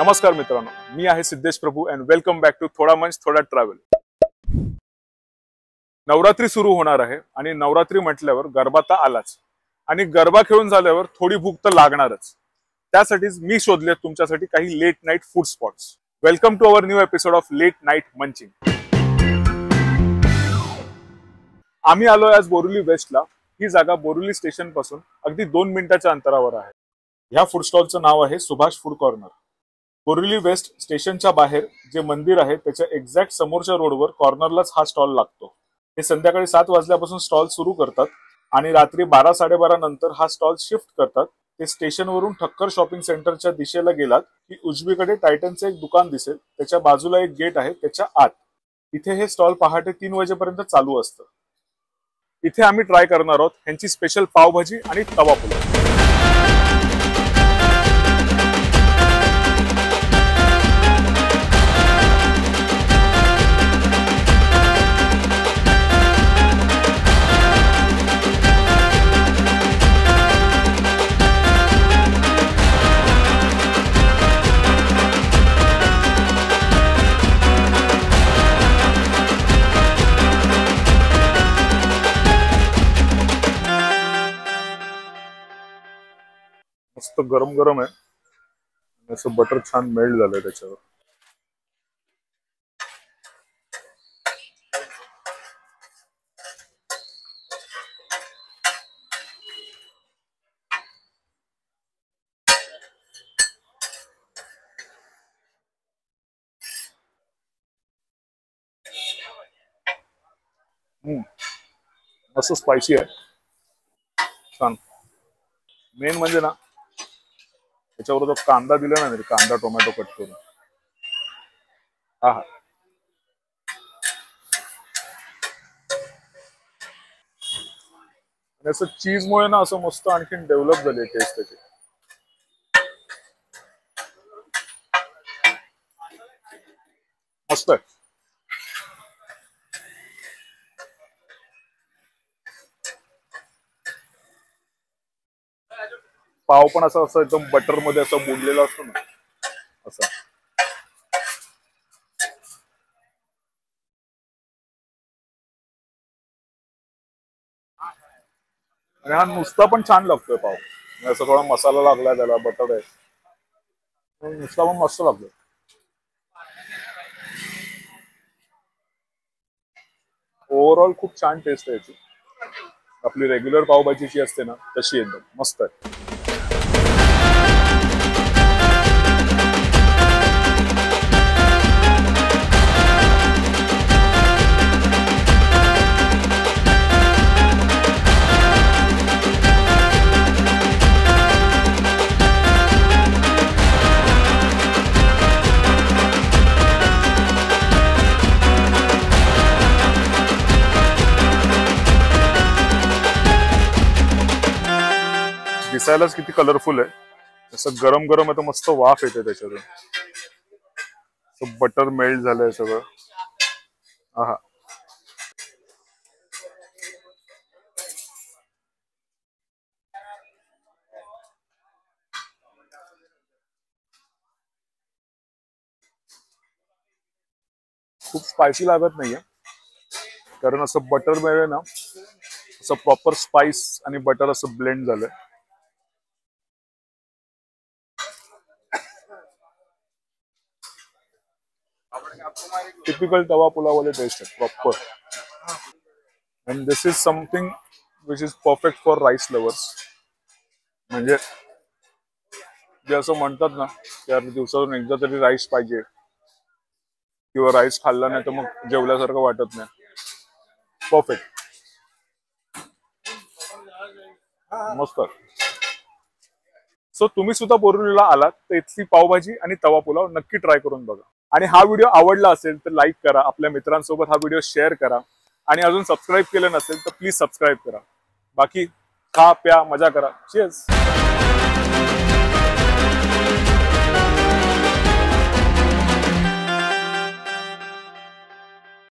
नमस्कार मित्रांनो, मी आहे सिद्धेश प्रभू अँड वेलकम बॅक टू थोडा मंच थोडा ट्रॅव्हल। नवरात्री सुरू होणार आहे आणि नवरात्री म्हटल्यावर गरबा तर आलाच आणि गरबा खेळून झाल्यावर थोडी भूक तर लागणारच। त्यासाठीच मी शोधले तुमच्यासाठी काही late night food spots. Welcome to our new episode of late night munching. आम्ही आलोय आज बोरिवली वेस्टला। ही जागा बोरिवली स्टेशन पासून अगदी 2 मिनिटाच्या अंतरावर आहे। ह्या फूड स्टॉलचं नाव आहे Subhash food corner. Borivali west स्टेशनच्या बाहेर जे मंदिर आहे त्याच्या एक्झॅक्ट समोरच्या रोडवर कॉर्नरलाच हा स्टॉल लागतो। हे संध्याकाळी 7 वाजल्यापासून स्टॉल सुरू करतात आणि रात्री 12-12:30 नंतर हा स्टॉल शिफ्ट करतात। ते स्टेशनवरून ठक्कर शॉपिंग सेंटरच्या दिशेला गेलात की उजवीकडे टायटनचं एक दुकान दिसेल, त्याच्या बाजूला एक गेट आहे, त्याच्या आत इथे हे स्टॉल पहाटे 3 वाजेपर्यंत चालू असतं। इथे आम्ही ट्राय करणार आहोत ह्यांची स्पेशल पावभाजी आणि तवा पुलाव। मस्त गरम गरम आहे, असं बटर छान मेल्ट झालंय त्याच्यावर। मस्त स्पायसी आहे, छान। मेन म्हणजे ना त्याच्यावर जो कांदा दिला ना, कांदा टोमॅटो कट करून, हा असं चीज मुळे ना असं मस्त आणखीन डेव्हलप झाली टेस्ट त्याची। मस्त आहे। पाव पण असं असं एकदम बटर मध्ये असं बुडलेला असतो ना, असं। आणि हा नुसता पण छान लागतोय पाव, असं थोडा मसाला लागलाय त्याला, बटर आहे, नुसता पण मस्त लागतोय। ओव्हरऑल खूप छान टेस्ट आहे याची, आपली रेग्युलर पावभाजीची असते ना तशी एकदम मस्त आहे। दिसायलाच किती कलरफुल आहे, असं गरम गरम आहे तर मस्त वाफ येते त्याच्यातून, बटर मेल्ट झालंय सगळं। हा खूप स्पायसी लागत नाहीये, कारण असं बटर मिळेल ना, असं प्रॉपर स्पाइस आणि बटर असं ब्लेंड झालंय। टिपिकल तवा पुलाव वाले टेस्ट है proper, and this is something which is perfect for rice lovers. म्हणजे जे असं म्हणतात ना की यार दिवसातून एकदा तरी राईस पाहिजे, किंवा राईस खाल्ला नाही तर मग जेवल्यासारखं वाटत नाही, परफेक्ट, मस्त। सो तुम्ही सुद्धा बोरिवलीला आलात तर इथली पावभाजी आणि तवा पुलाव नक्की ट्राय करून बघा। आणि हा व्हिडिओ आवडला असेल तर लाईक करा, आपल्या मित्रांसोबत हा व्हिडिओ शेअर करा, आणि अजून सबस्क्राईब केलं नसेल तर प्लीज सबस्क्राईब करा। बाकी खा प्या मजा करा, चीयर्स।